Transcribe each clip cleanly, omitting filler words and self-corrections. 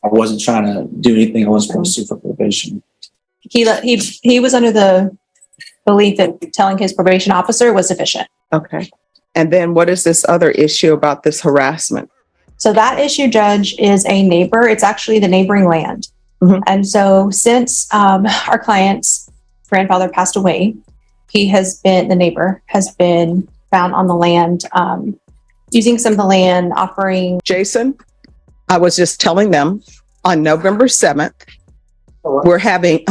I wasn't trying to do anything I wasn't supposed to for probation. He was under the belief that telling his probation officer was sufficient. Okay. And then what is this other issue about this harassment? So that issue, Judge, is a neighbor. It's actually the neighboring land. Mm-hmm. And so since our client's grandfather passed away, the neighbor has been found on the land, using some of the land, offering. Jason, I was just telling them on November 7th, we're having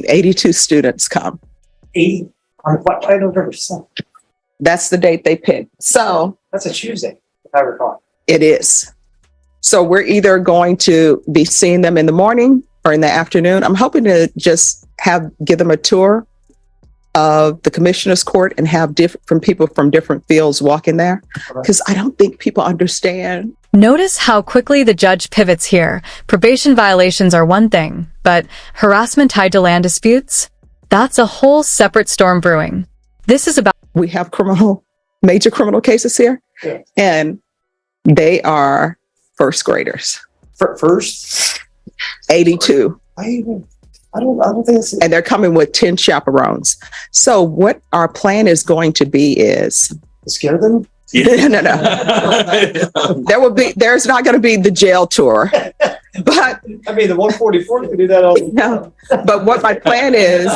82 students come. 80? Why November 7th? That's the date they picked. So That's a Tuesday, if I recall. it is. So we're either going to be seeing them in the morning or in the afternoon. I'm hoping to just give them a tour of the commissioner's court and have different people from different fields walk in there, because I don't think people understand. Notice how quickly the judge pivots here. Probation violations are one thing, but harassment tied to land disputes? That's a whole separate storm brewing. This is about... We have major criminal cases here, Yeah. and they are first graders. First? 82. I don't think it's... And they're coming with 10 chaperones. So what our plan is going to be is... Scare them? No. There's not going to be the jail tour. But I mean, the 144 can do that all the no, but what my plan is,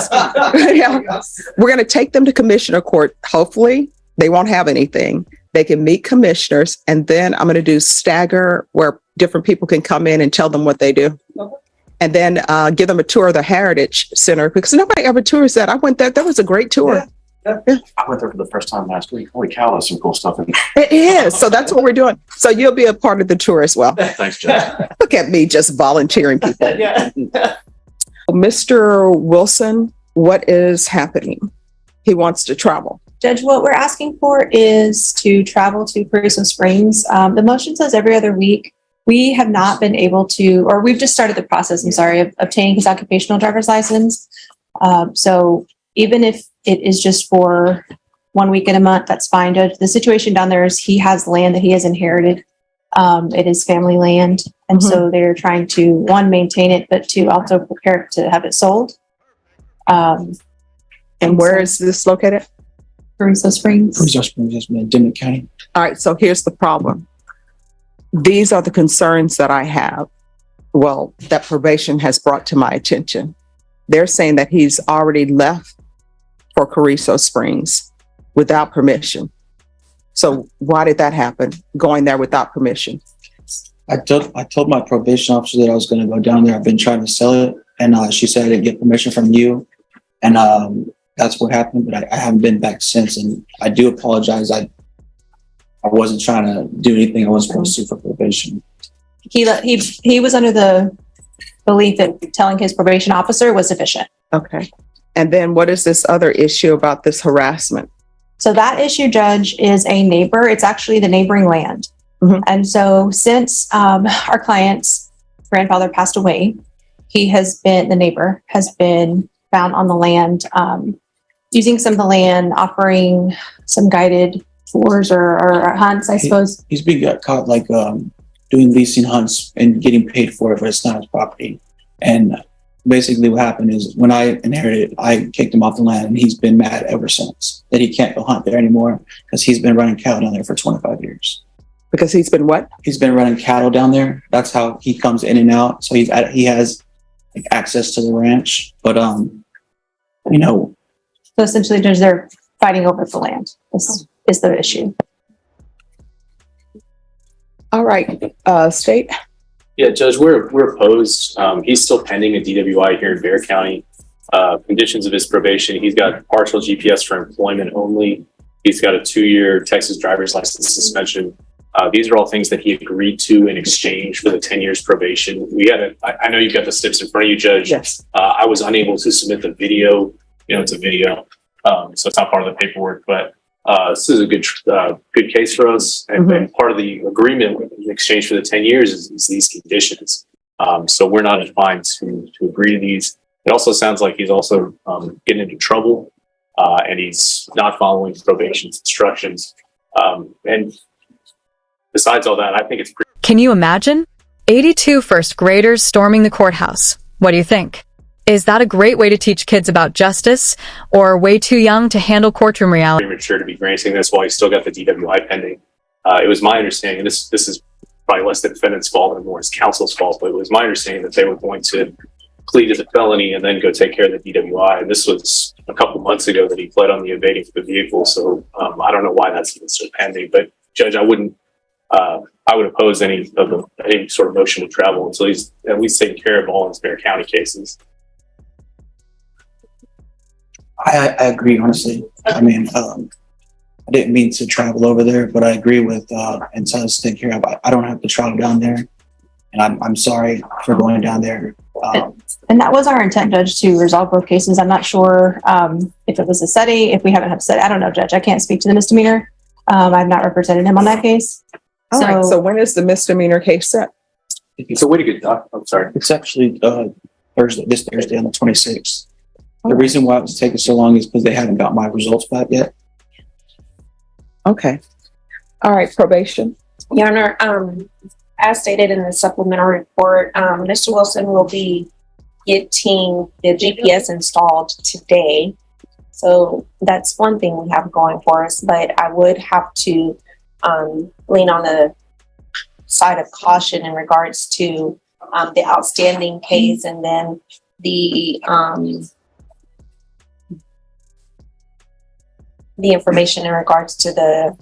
we're going to take them to commissioner court. Hopefully they won't have anything. They can meet commissioners, and then I'm going to do stagger where different people can come in and tell them what they do. Okay. And then give them a tour of the Heritage Center, because nobody ever tours that. I went there. That was a great tour. Yeah. I went there for the first time last week. Holy cow, there's some cool stuff in there. It is. So that's what we're doing. So you'll be a part of the tour as well. Thanks, Jeff. Look at me just volunteering people. Yeah. Mr. Wilson, what is happening? He wants to travel. Judge, what we're asking for is to travel to Courtroom Springs. The motion says every other week. We have not been able to, or we've just started the process, of obtaining his occupational driver's license. So even if it is just for 1 week in a month, that's fine. Judge, the situation down there is he has land that he has inherited. It is family land. And so they're trying to, one, maintain it, but two, also prepare to have it sold. And where is this located? Courtroom Springs. Courtroom Springs has been in Dimmitt County. All right, so here's the problem. These are the concerns that I have, that probation has brought to my attention. They're saying that he's already left for Courtroom Springs without permission. So why did that happen, going there without permission? I told my probation officer that I was going to go down there. I've been trying to sell it, and she said I didn't get permission from you, and that's what happened. But I haven't been back since, and I do apologize. I wasn't trying to do anything I wasn't supposed to for probation. He was under the belief that telling his probation officer was sufficient. Okay. And then what is this other issue about this harassment? So that issue, Judge, is a neighbor. It's actually the neighboring land. Mm-hmm. And so since our client's grandfather passed away, the neighbor has been found on the land, using some of the land, offering some guided tours or hunts, I suppose. He's been caught doing leasing hunts and getting paid for it, but it's not his property. And basically what happened is when I inherited it, I kicked him off the land, and he's been mad ever since that he can't go hunt there anymore, because he's been running cattle down there for 25 years. Because he's been what? He's been running cattle down there. That's how he comes in and out. So he has access to the ranch. But So essentially, Judge, they're fighting over the land. This is the issue. All right, State. Yeah, Judge, we're opposed. He's still pending a DWI here in Bexar County. Conditions of his probation: he's got partial GPS for employment only. He's got a 2-year Texas driver's license suspension. These are all things that he agreed to in exchange for the 10 years probation. I know you've got the snips in front of you, Judge. Yes. I was unable to submit the video. It's a video, so it's not part of the paperwork, but this is a good case for us. And part of the agreement in exchange for the 10 years is these conditions. So we're not inclined to agree to these. It also sounds like he's also getting into trouble, and he's not following probation's instructions. And besides all that, I think it's pretty... Can you imagine? 82 first graders storming the courthouse. What do you think? Is that a great way to teach kids about justice, or way too young to handle courtroom reality? Premature to be granting this while you still got the DWI pending. It was my understanding, and this is probably less the defendant's fault and more his counsel's fault, but it was my understanding that they were going to plead to the felony and then go take care of the DWI. And this was a couple months ago that he pled on the evading the vehicle. So I don't know why that's even still pending, but Judge, I would oppose any sort of motion to travel until he's at least taken care of all his Bear County cases. I agree, honestly. I mean, I didn't mean to travel over there, but I agree with and tell us to take care of. I don't have to travel down there, and I'm sorry for going down there. And that was our intent, Judge, to resolve both cases. I'm not sure if it was a SETI, if we haven't had SETI. I don't know, Judge. I can't speak to the misdemeanor. I've not represented him on that case. All right, so when is the misdemeanor case set? So way to go, Doc. I'm sorry. It's actually this Thursday on the 26th. The reason why it was taking so long is because they haven't got my results back yet. Okay. All right, probation. Your Honor, as stated in the supplemental report, Mr. Wilson will be getting the GPS installed today. So that's one thing we have going for us, but I would have to lean on the side of caution in regards to the outstanding case and then the information in regards to the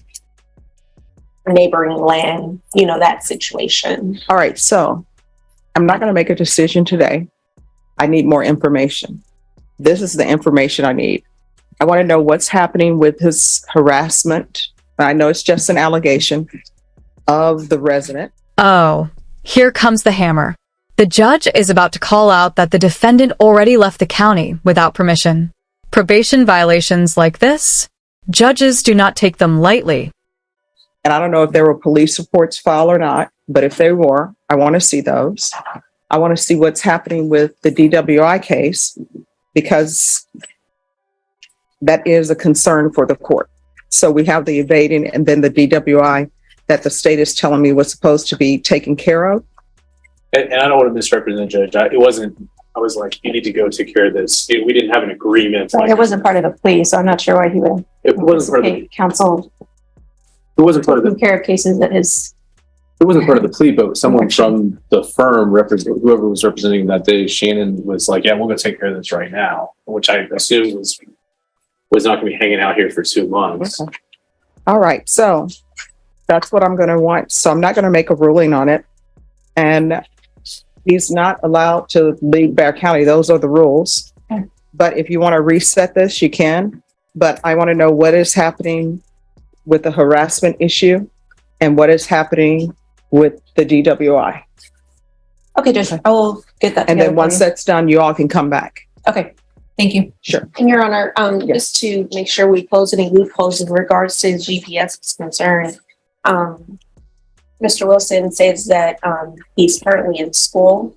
neighboring land, that situation. All right, so I'm not going to make a decision today. I need more information. This is the information I need. I want to know what's happening with his harassment. I know it's just an allegation of the resident. Oh, here comes the hammer. The judge is about to call out that the defendant already left the county without permission. Probation violations like this, judges do not take them lightly. And I don't know if there were police reports filed or not, but if there were, I want to see those. I want to see what's happening with the DWI case, because that is a concern for the court. So we have the evading and then the DWI that the state is telling me was supposed to be taken care of. And I don't want to misrepresent, Judge. I was like, you need to go take care of this. We didn't have an agreement. It wasn't part of the plea, so I'm not sure why he would It wasn't part of the, counsel it wasn't part of taking the, care of cases that is. it wasn't part of the plea, but someone from the firm, whoever was representing that day, Shannon, was like, yeah, we'll go take care of this right now, which I assumed was not going to be hanging out here for 2 months. Okay. All right, so that's what I'm going to want. So I'm not going to make a ruling on it. And he's not allowed to leave Bear County. Those are the rules. Okay. But if you want to reset this, you can. But I want to know what is happening with the harassment issue and what is happening with the DWI. Okay, Judge, I will get that. And together then for once you. that's done, you all can come back. Okay, thank you. Sure. And Your Honor, Yes. just to make sure we close any loopholes in regards to GPS is concerned, Mr. Wilson says that he's currently in school.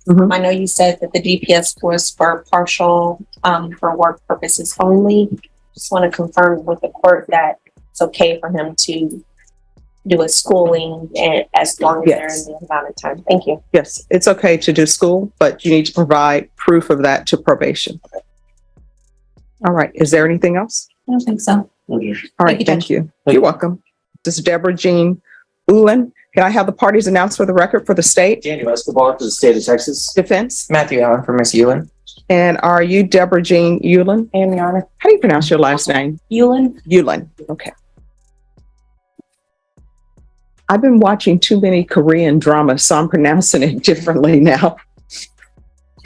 Mhm. I know you said that the GPS was for partial, for work purposes only. Just want to confirm with the court that it's okay for him to do a schooling and as long as they're Yes. in the amount of time. Thank you. Yes, it's okay to do school, but you need to provide proof of that to probation. All right, is there anything else? I don't think so. All right, you, thank Judge. you. You're welcome. This is Deborah Jean Ulen. Can I have the parties announced for the record for the state? Daniel Escobar for the state of Texas. Defense? Matthew Allen for Miss Ewan. And are you Deborah Jean Ulen? And Your Honor, How do you pronounce your last name? Ewan? Ulen. Okay. I've been watching too many Korean dramas, so I'm pronouncing it differently now.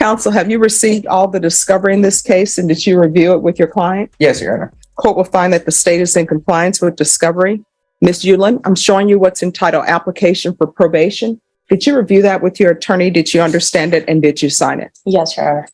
Counsel, have you received all the discovery in this case, and did you review it with your client? Yes, Your Honor. Court will find that the state is in compliance with discovery. Ms. Ulen, I'm showing you what's entitled application for probation. Did you review that with your attorney? Did you understand it, and did you sign it? Yes, Your Honor.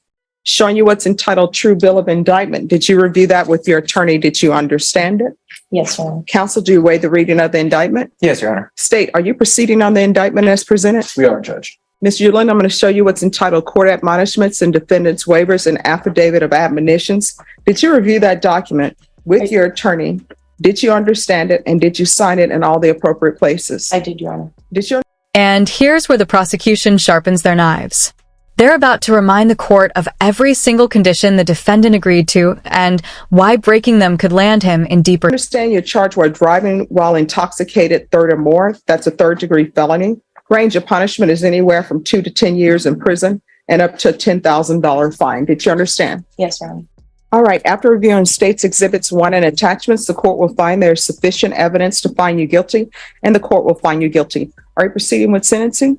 Showing you what's entitled true bill of indictment. Did you review that with your attorney? Did you understand it? Yes, Your Honor. Counsel, do you waive the reading of the indictment? Yes, Your Honor. State, are you proceeding on the indictment as presented? We are, Judge. Ms. Ulen, I'm going to show you what's entitled court admonishments and defendants waivers and affidavit of admonitions. Did you review that document with your attorney? Did you understand it, and did you sign it in all the appropriate places? I did, Your Honor. Did you And here's where the prosecution sharpens their knives. They're about to remind the court of every single condition the defendant agreed to and why breaking them could land him in deeper. Understand you're charged with driving while intoxicated, third or more. That's a third-degree felony. Range of punishment is anywhere from 2 to 10 years in prison and up to a $10,000 fine. Did you understand? Yes, Your Honor. All right. After reviewing State's Exhibits 1 and attachments, the court will find there is sufficient evidence to find you guilty, and the court will find you guilty. Are you proceeding with sentencing?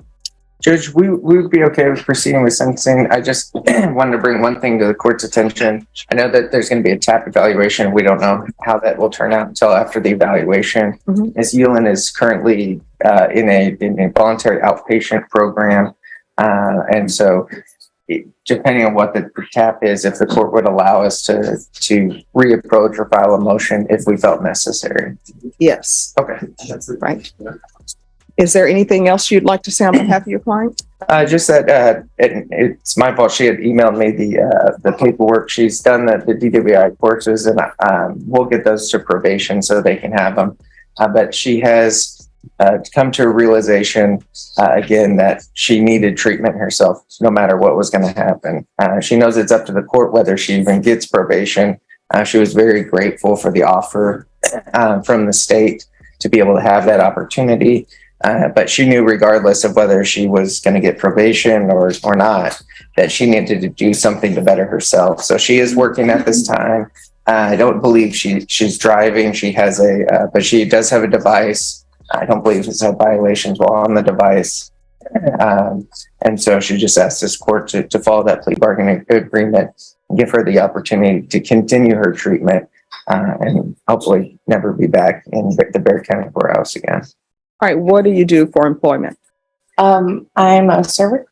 Judge, we would be okay with proceeding with sentencing. I just wanted to bring one thing to the court's attention. I know that there's going to be a TAP evaluation. We don't know how that will turn out until after the evaluation. Ms. Yulin is currently in a voluntary outpatient program. And so depending on what the TAP is, if the court would allow us to reapproach or file a motion if we felt necessary. Yes. Okay. Right. Is there anything else you'd like to say on behalf of your client? Just that it's my fault. She had emailed me the paperwork. She's done the DWI courses, and we'll get those to probation so they can have them. But she has come to a realization again that she needed treatment herself, no matter what was going to happen. She knows it's up to the court whether she even gets probation. She was very grateful for the offer from the state to be able to have that opportunity. But she knew regardless of whether she was going to get probation or not, that she needed to do something to better herself. So she is working at this time. I don't believe she's driving. She has but she does have a device. I don't believe it's had violations while on the device. And so she just asked this court to follow that plea bargaining agreement and give her the opportunity to continue her treatment and hopefully never be back in the Bexar County courthouse again. All right. What do you do for employment? I'm a server,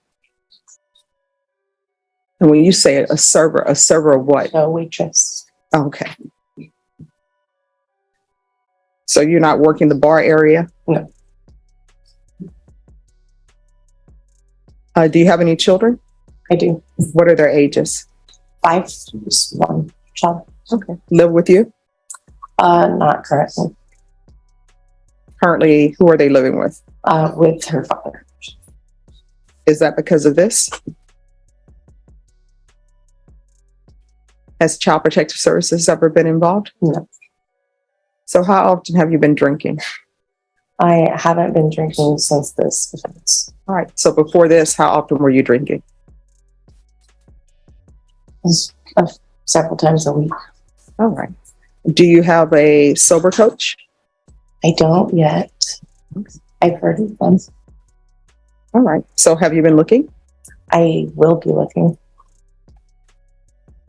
And when you say a server of what? a waitress. Okay. So you're not working the bar area? No. Do you have any children? I do. What are their ages? 5, just 1 child. Okay. Live with you? Not currently. Currently, who are they living with? With her father. Is that because of this? Has Child Protective Services ever been involved? No. So how often have you been drinking? I haven't been drinking since this offense. All right. So before this, how often were you drinking? Several times a week. All right. Do you have a sober coach? I don't yet. I've heard of them. All right. So have you been looking? I will be looking.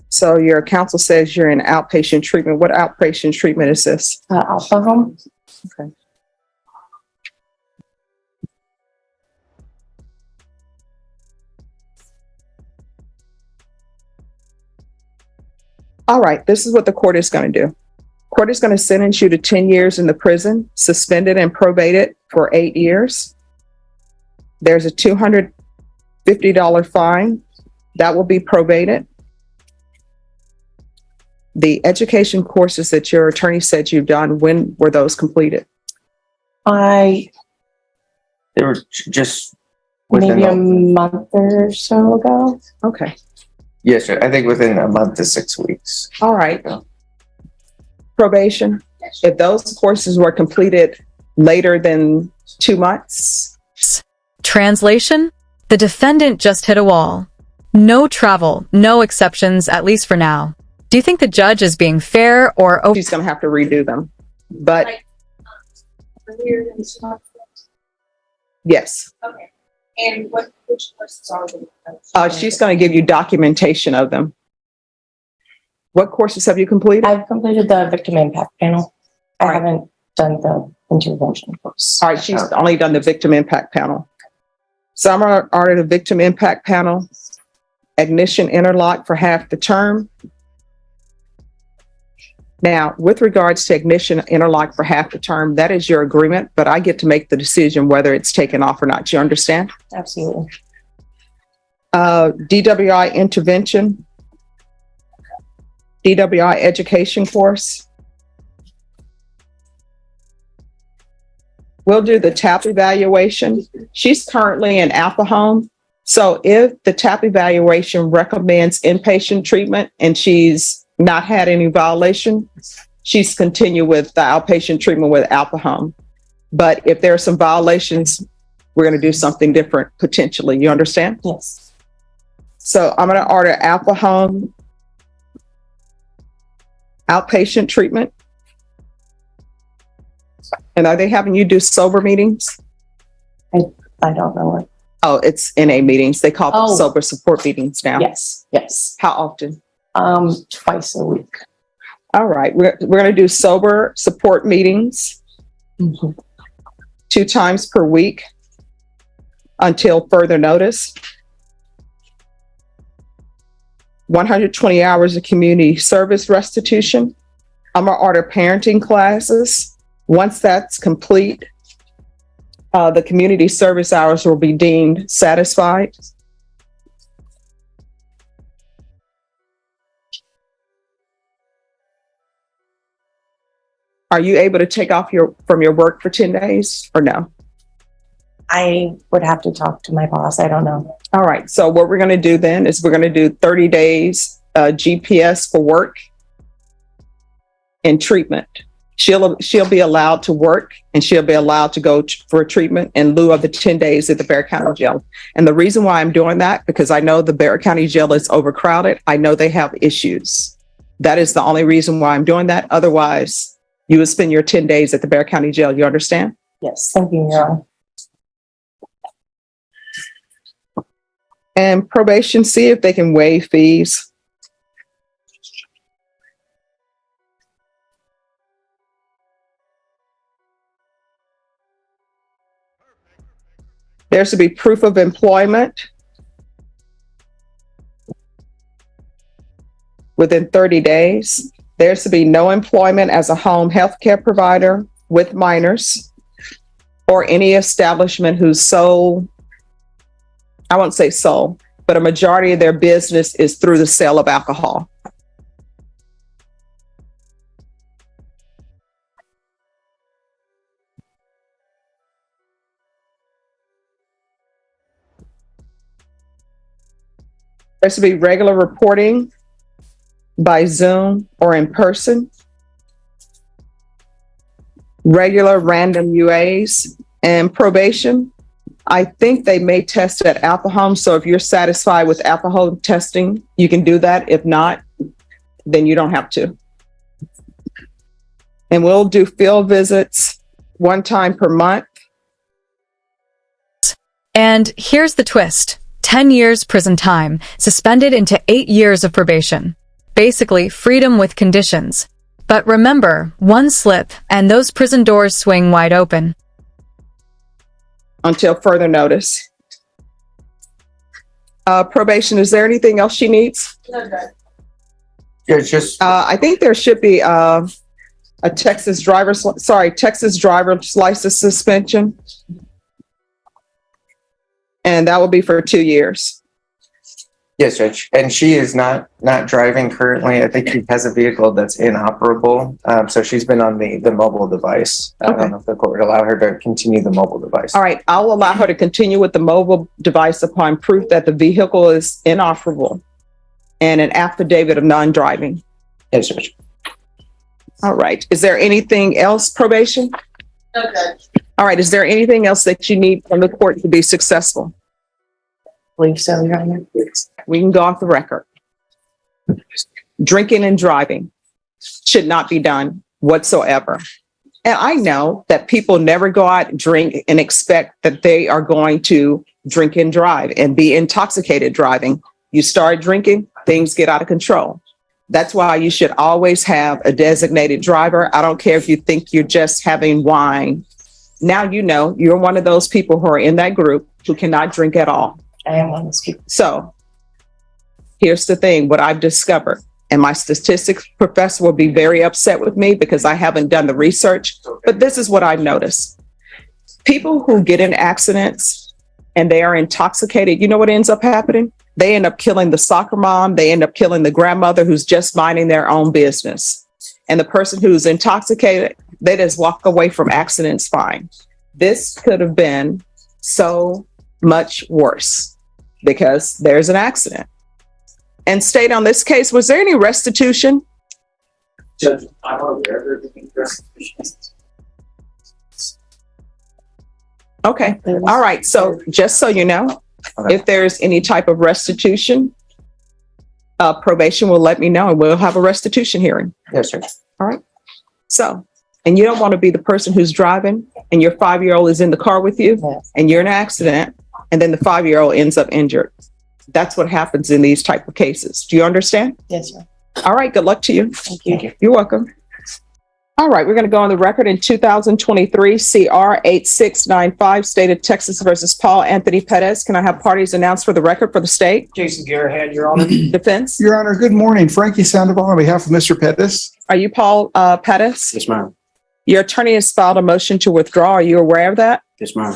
So your counsel says you're in outpatient treatment. What outpatient treatment is this? Alpha Home. Okay. All right. This is what the court is going to do. Court is going to sentence you to 10 years in the prison, suspended and probated for 8 years. There's a $250 fine that will be probated. The education courses that your attorney said you've done, when were those completed? They were just Maybe a month or so ago. Okay. Yes, sir. I think within a month to 6 weeks. All right. Probation. If those courses were completed later than 2 months. Translation? The defendant just hit a wall. No travel, no exceptions, at least for now. Do you think the judge is being fair or She's going to have to redo them. But yes. Okay. And which courses are they? She's going to give you documentation of them. What courses have you completed? I've completed the victim impact panel. I Right. haven't done the intervention course. All right, she's only done the victim impact panel. Some are the victim impact panel, ignition interlock for half the term. Now, with regards to ignition interlock for half the term, that is your agreement, but I get to make the decision whether it's taken off or not. Do you understand? Absolutely. DWI intervention, DWI education course. we'll do the TAP evaluation. She's currently in Alpha Home. So if the TAP evaluation recommends inpatient treatment and she's not had any violation, she's continue with the outpatient treatment with Alpha Home. But if there are some violations, we're going to do something different potentially. You understand? Yes. So I'm going to order Alpha Home outpatient treatment. And are they having you do sober meetings? I don't know what. Oh, it's NA meetings. They call them Oh. sober support meetings now. Yes, yes. How often? Twice a week. All right. We're going to do sober support meetings Mhm. 2 times per week until further notice. 120 hours of community service restitution. I'm going to order parenting classes. Once that's complete, the community service hours will be deemed satisfied. Are you able to take off from your work for 10 days or no? I would have to talk to my boss. I don't know. All right. So what we're going to do then is we're going to do 30 days GPS for work and treatment. She'll be allowed to work and she'll be allowed to go for treatment in lieu of the 10 days at the Bexar County Jail. And the reason why I'm doing that, because I know the Bexar County Jail is overcrowded. I know they have issues. That is the only reason why I'm doing that. Otherwise, you would spend your 10 days at the Bexar County Jail. You understand? Yes, thank you, Your Honor. And probation, see if they can waive fees. There should be proof of employment within 30 days. There should be no employment as a home health care provider with minors or any establishment whose sole, I won't say sole, but a majority of their business is through the sale of alcohol. There should be regular reporting by Zoom or in person. Regular random UAs and probation. I think they may test at Alpha Home. So if you're satisfied with Alpha Home testing, you can do that. If not, then you don't have to. And we'll do field visits 1 time per month. And here's the twist. 10 years prison time, suspended into 8 years of probation. Basically, freedom with conditions. But remember, one slip and those prison doors swing wide open. Until further notice. Probation, is there anything else she needs? It's just, I think there should be a Texas driver's license suspension. And that will be for 2 years. yes, Judge. And she is not driving currently. I think she has a vehicle that's inoperable. So she's been on the mobile device. I Okay. don't know if the court would allow her to continue the mobile device. All right, I'll allow her to continue with the mobile device upon proof that the vehicle is inoperable and an affidavit of non-driving. Yes, Judge. All right, is there anything else, probation? No, Judge. All right, is there anything else that you need from the court to be successful? Believe so, Your Honor. We can go off the record. Drinking and driving should not be done whatsoever. And I know that people never go out and drink and expect that they are going to drink and drive and be intoxicated driving. You start drinking, things get out of control. That's why you should always have a designated driver. I don't care if you think you're just having wine. Now you know you're one of those people who are in that group who cannot drink at all. I am one of those people. So here's the thing, what I've discovered, and my statistics professor will be very upset with me because I haven't done the research, but this is what I've noticed. People who get in accidents and they are intoxicated, you know what ends up happening? They end up killing the soccer mom. They end up killing the grandmother who's just minding their own business. And the person who's intoxicated, they just walk away from accidents fine. This could have been so much worse because there's an accident. And state on this case, was there any restitution? Judge, I'm aware of the restitutions. Okay, all right. So just so you know, if there's any type of restitution, probation will let me know and we'll have a restitution hearing. Yes, sir. All right. So, and you don't want to be the person who's driving and your 5-year-old is in the car with you Yes. and you're in an accident and then the 5-year-old ends up injured. That's what happens in these type of cases. Do you understand? Yes, sir. All right. Good luck to you. Thank you. You're welcome. All right. We're going to go on the record in 2023 CR 8695 State of Texas versus Paul Anthony Perez. Can I have parties announced for the record for the state? Jason Garrett, Your Honor. Defense. Your Honor, good morning. Frankie Sandoval on behalf of Mr. Pettis. Are you Paul Perez? Yes, ma'am. Your attorney has filed a motion to withdraw. Are you aware of that? Yes, ma'am.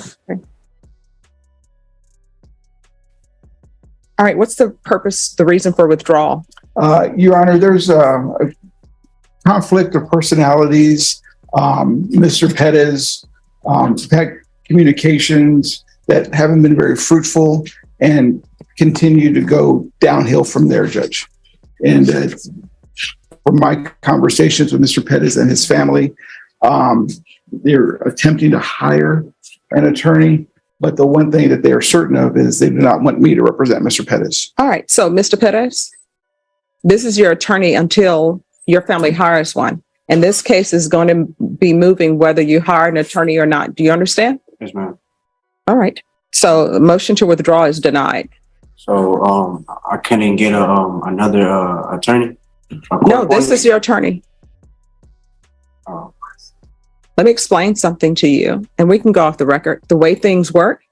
All right. What's the purpose, the reason for withdrawal? Your Honor, there's a conflict of personalities. Mr. Pettis had communications that haven't been very fruitful and continue to go downhill from there, Judge. And from my conversations with Mr. Pettis and his family, they're attempting to hire an attorney. But the one thing that they are certain of is they do not want me to represent Mr. Pettis. All right. So, Mr. Perez, this is your attorney until your family hires one. And this case is going to be moving whether you hire an attorney or not. Do you understand? Yes, ma'am. All right. So the motion to withdraw is denied. So, I couldn't get another attorney? No, this is your attorney. Oh. Let me explain something to you and we can go off the record. The way things work,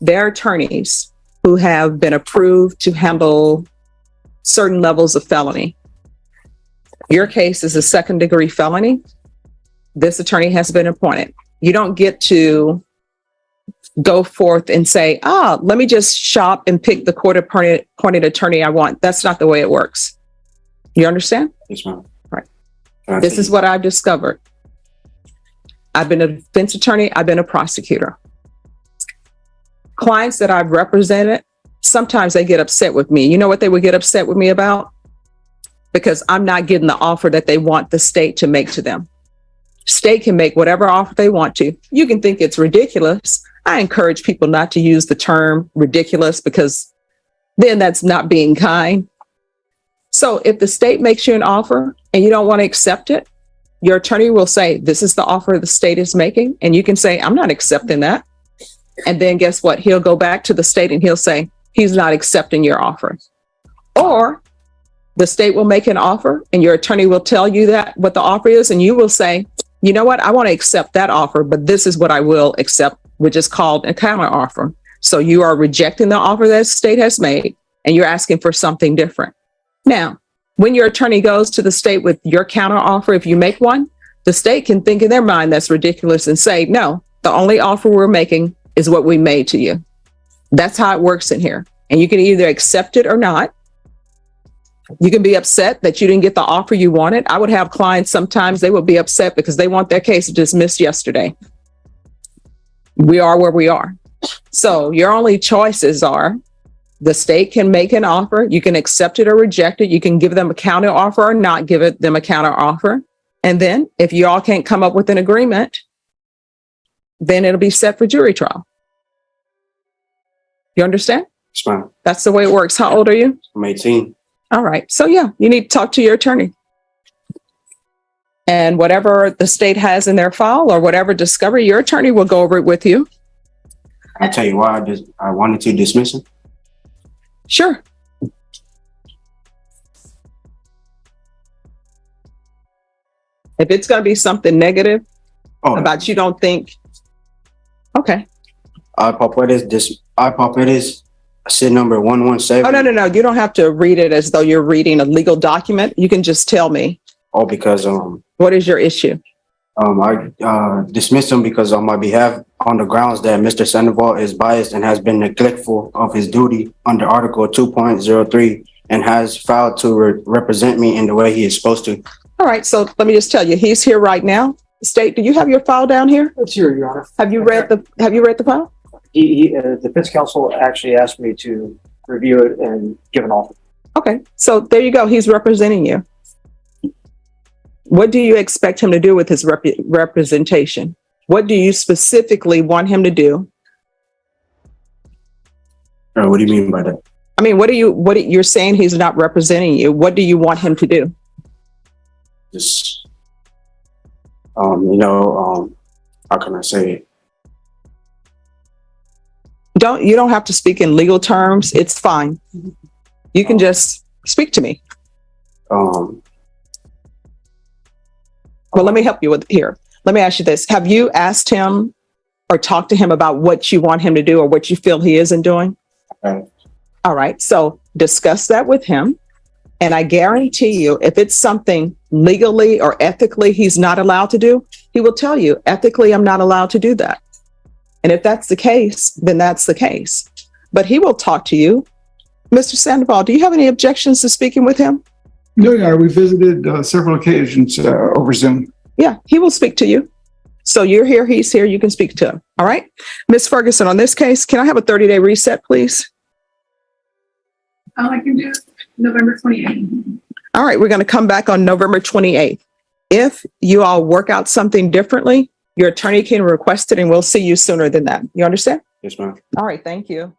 there are attorneys who have been approved to handle certain levels of felony. Your case is a 2nd-degree felony. This attorney has been appointed. You don't get to go forth and say, let me just shop and pick the court-appointed attorney I want. That's not the way it works. You understand? Yes, ma'am. Right. This is what I've discovered. I've been a defense attorney. I've been a prosecutor. Clients that I've represented, sometimes they get upset with me. You know what they would get upset with me about? Because I'm not getting the offer that they want the state to make to them. State can make whatever offer they want to. You can think it's ridiculous. I encourage people not to use the term ridiculous because then that's not being kind. So if the state makes you an offer and you don't want to accept it, your attorney will say, this is the offer the state is making. And you can say, I'm not accepting that. And then guess what? He'll go back to the state and he'll say, he's not accepting your offer. Or the state will make an offer and your attorney will tell you that what the offer is. And you will say, you know what? I want to accept that offer, but this is what I will accept, which is called a counter offer. So you are rejecting the offer that the state has made and you're asking for something different. Now, when your attorney goes to the state with your counter offer, if you make one, the state can think in their mind that's ridiculous and say, no, the only offer we're making is what we made to you. That's how it works in here. And you can either accept it or not. You can be upset that you didn't get the offer you wanted. I would have clients sometimes they will be upset because they want their case dismissed yesterday. We are where we are. So your only choices are the state can make an offer. You can accept it or reject it. You can give them a counter offer or not give them a counter offer. And then if you all can't come up with an agreement, then it'll be set for jury trial. You understand? Yes, ma'am. That's the way it works. How old are you? I'm 18. All right. So yeah, you need to talk to your attorney. And whatever the state has in their file or whatever discovery, your attorney will go over it with you. I tell you why I wanted to dismiss him. Sure. If it's going to be something negative about you don't think, okay. I SID number 117. Oh, no. You don't have to read it as though you're reading a legal document. You can just tell me. Oh, because what is your issue? I dismissed him because on my behalf, on the grounds that Mr. Sandoval is biased and has been neglectful of his duty under Article 2.03 and has failed to represent me in the way he is supposed to. All right. So let me just tell you, he's here right now. State, do you have your file down here? It's here, Your Honor. Have you read the file? Defense counsel actually asked me to review it and give an offer. Okay, so there you go. He's representing you. What do you expect him to do with his representation? What do you specifically want him to do? What do you mean by that? I mean, you're saying he's not representing you. What do you want him to do? Just, how can I say it? You don't have to speak in legal terms. It's fine. You can just speak to me. Well, let me help you with here. Let me ask you this. Have you asked him or talked to him about what you want him to do or what you feel he isn't doing? Okay. All right. So discuss that with him. And I guarantee you, if it's something legally or ethically he's not allowed to do, he will tell you, ethically, I'm not allowed to do that. And if that's the case, then that's the case. But he will talk to you. Mr. Sandoval, do you have any objections to speaking with him? No, Your Honor, we visited several occasions over Zoom. Yeah, he will speak to you. So you're here, he's here, you can speak to him. All right. Ms. Ferguson, on this case, can I have a 30-day reset, please? I can do November 28th. All right, we're going to come back on November 28th. If you all work out something differently, your attorney can request it and we'll see you sooner than that. You understand? Yes, ma'am. All right, thank you.